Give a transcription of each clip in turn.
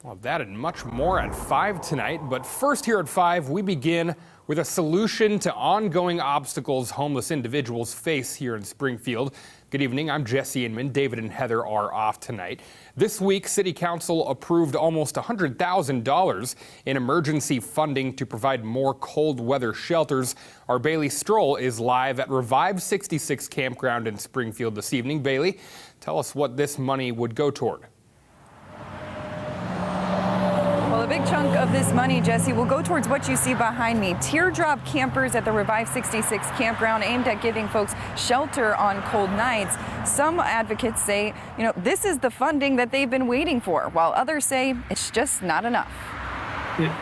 Well, that and much more at 5 tonight. But first here at 5, we begin with a solution to ongoing obstacles homeless individuals face here in Springfield. Good evening, I'm Jesse Inman. David and Heather are off tonight. This week, City Council approved almost $100,000 in emergency funding to provide more cold weather shelters. Our Bailey Stroll is live at Revive 66 Campground in Springfield this evening. Bailey, tell us what this money would go toward. Well, a big chunk of this money, Jesse, will go towards what you see behind me. Teardrop campers at the Revive 66 campground aimed at giving folks shelter on cold nights. Some advocates say, this is the funding that they've been waiting for, while others say it's just not enough. It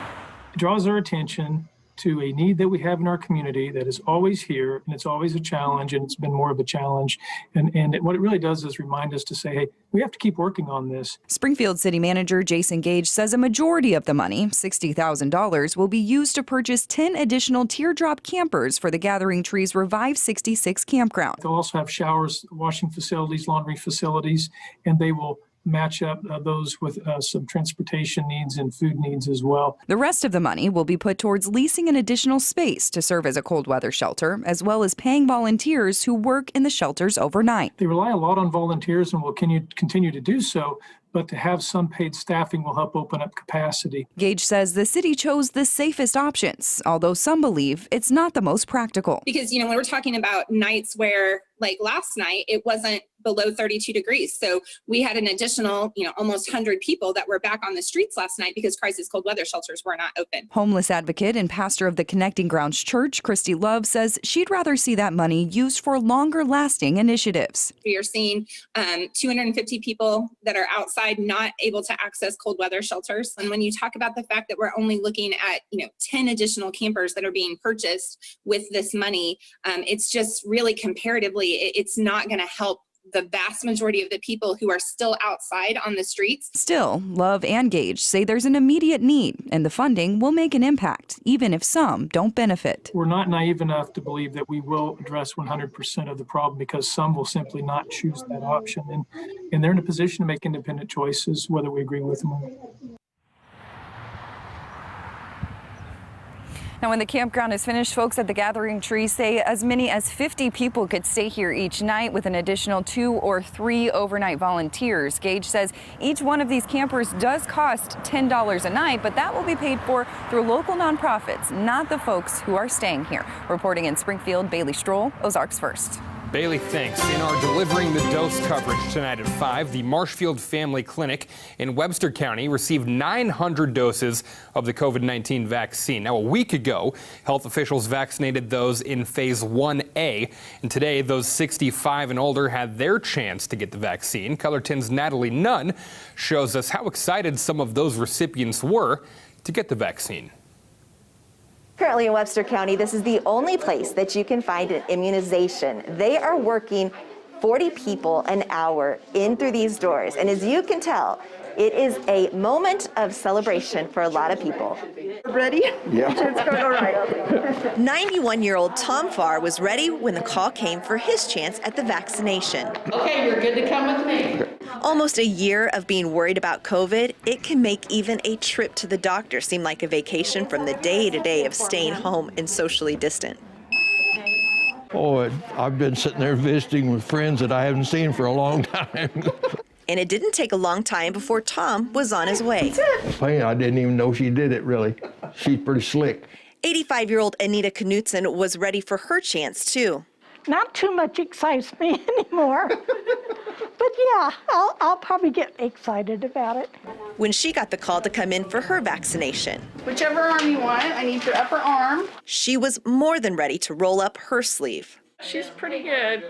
draws our attention to a need that we have in our community that is always here, and it's always a challenge, and it's been more of a challenge. And what it really does is remind us to say, hey, we have to keep working on this. Springfield City Manager Jason Gage says a majority of the money, $60,000, will be used to purchase 10 additional teardrop campers for the Gathering Trees Revive 66 campground. They'll also have showers, washing facilities, laundry facilities, and they will match up those with some transportation needs and food needs as well. The rest of the money will be put towards leasing an additional space to serve as a cold weather shelter, as well as paying volunteers who work in the shelters overnight. They rely a lot on volunteers and will continue to do so, but to have some paid staffing will help open up capacity. Gage says the city chose the safest options, although some believe it's not the most practical. Because, when we're talking about nights where, like last night, it wasn't below 32 degrees. So we had an additional, almost 100 people that were back on the streets last night because crisis cold weather shelters were not open. Homeless advocate and pastor of the Connecting Grounds Church, Christy Love, says she'd rather see that money used for longer lasting initiatives. We are seeing 250 people that are outside not able to access cold weather shelters. And when you talk about the fact that we're only looking at, 10 additional campers that are being purchased with this money, it's just really comparatively, it's not going to help the vast majority of the people who are still outside on the streets. Still, Love and Gage say there's an immediate need, and the funding will make an impact, even if some don't benefit. We're not naive enough to believe that we will address 100% of the problem, because some will simply not choose that option. And they're in a position to make independent choices, whether we agree with them or not. Now, when the campground is finished, folks at the Gathering Tree say as many as 50 people could stay here each night with an additional 2 or 3 overnight volunteers. Gage says each one of these campers does cost $10 a night, but that will be paid for through local nonprofits, not the folks who are staying here. Reporting in Springfield, Bailey Stroll, Ozarks First. Bailey, thanks. In our Delivering the Dose coverage tonight at 5, the Marshfield Family Clinic in Webster County received 900 doses of the COVID-19 vaccine. Now, a week ago, health officials vaccinated those in Phase 1A, and today those 65 and older had their chance to get the vaccine. Cullerton's Natalie Nunn shows us how excited some of those recipients were to get the vaccine. Currently in Webster County, this is the only place that you can find an immunization. They are working 40 people an hour in through these doors. And as you can tell, it is a moment of celebration for a lot of people. Ready? Yeah. It's going all right. 91-year-old Tom Farr was ready when the call came for his chance at the vaccination. Okay, you're good to come with me. Almost a year of being worried about COVID, it can make even a trip to the doctor seem like a vacation from the day-to-day of staying home and socially distant. Oh, I've been sitting there visiting with friends that I haven't seen for a long time. And it didn't take a long time before Tom was on his way. I didn't even know she did it, really. She's pretty slick. 85-year-old Anita Knutson was ready for her chance, too. Not too much excites me anymore. But yeah, I'll probably get excited about it. When she got the call to come in for her vaccination, Whichever arm you want, I need your upper arm. she was more than ready to roll up her sleeve. She's pretty good.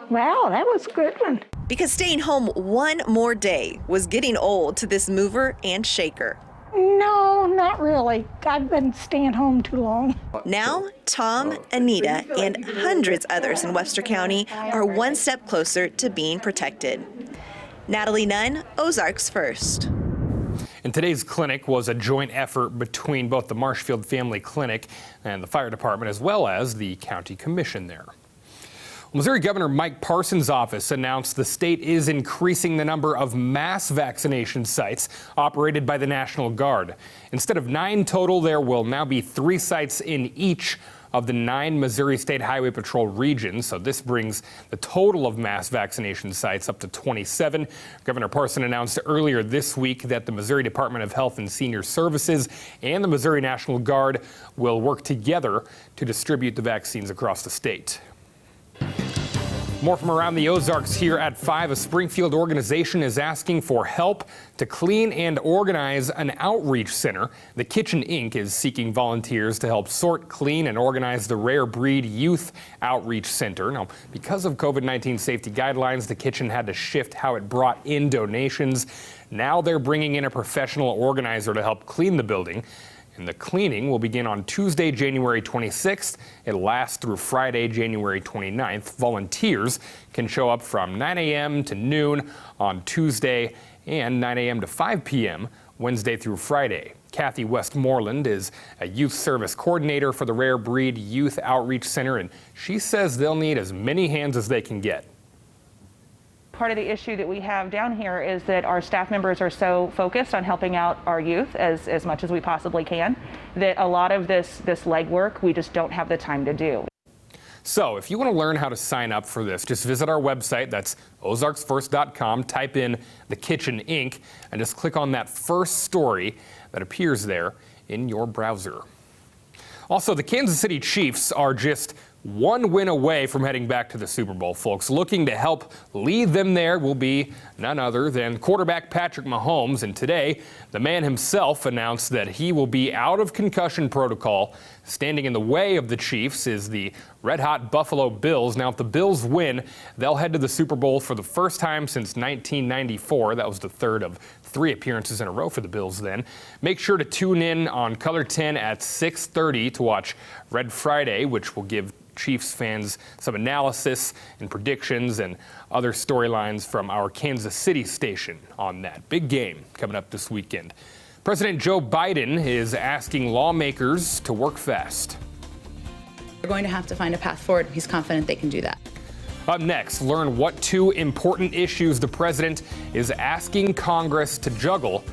Wow, that was a good one. Because staying home one more day was getting old to this mover and shaker. No, not really. I've been staying home too long. Now, Tom, Anita, and hundreds others in Webster County are one step closer to being protected. Natalie Nunn, Ozarks First. And today's clinic was a joint effort between both the Marshfield Family Clinic and the fire department, as well as the county commission there. Missouri Governor Mike Parson's office announced the state is increasing the number of mass vaccination sites operated by the National Guard. Instead of 9 total, there will now be 3 sites in each of the 9 Missouri State Highway Patrol regions. So this brings the total of mass vaccination sites up to 27. Governor Parson announced earlier this week that the Missouri Department of Health and Senior Services and the Missouri National Guard will work together to distribute the vaccines across the state. More from around the Ozarks here at 5. A Springfield organization is asking for help to clean and organize an outreach center. The Kitchen Inc. is seeking volunteers to help sort, clean, and organize the Rare Breed Youth Outreach Center. Now, because of COVID-19 safety guidelines, the Kitchen had to shift how it brought in donations. Now they're bringing in a professional organizer to help clean the building. And the cleaning will begin on Tuesday, January 26th. It'll last through Friday, January 29th. Volunteers can show up from 9 a.m. to noon on Tuesday and 9 a.m. to 5 p.m. Wednesday through Friday. Kathy Westmoreland is a youth service coordinator for the Rare Breed Youth Outreach Center, and she says they'll need as many hands as they can get. Part of the issue that we have down here is that our staff members are so focused on helping out our youth as much as we possibly can, that a lot of this legwork we just don't have the time to do. So if you want to learn how to sign up for this, just visit our website. That's ozarksfirst.com. Type in the Kitchen Inc. and just click on that first story that appears there in your browser. Also, the Kansas City Chiefs are just 1 win away from heading back to the Super Bowl, folks. Looking to help lead them there will be none other than quarterback Patrick Mahomes. And today, the man himself announced that he will be out of concussion protocol. Standing in the way of the Chiefs is the red-hot Buffalo Bills. Now, if the Bills win, they'll head to the Super Bowl for the first time since 1994. That was the third of 3 appearances in a row for the Bills then. Make sure to tune in on Color 10 at 6:30 to watch Red Friday, which will give Chiefs fans some analysis and predictions and other storylines from our Kansas City station on that big game coming up this weekend. President Joe Biden is asking lawmakers to work fast. They're going to have to find a path forward. He's confident they can do that. Up next, learn what 2 important issues the president is asking Congress to juggle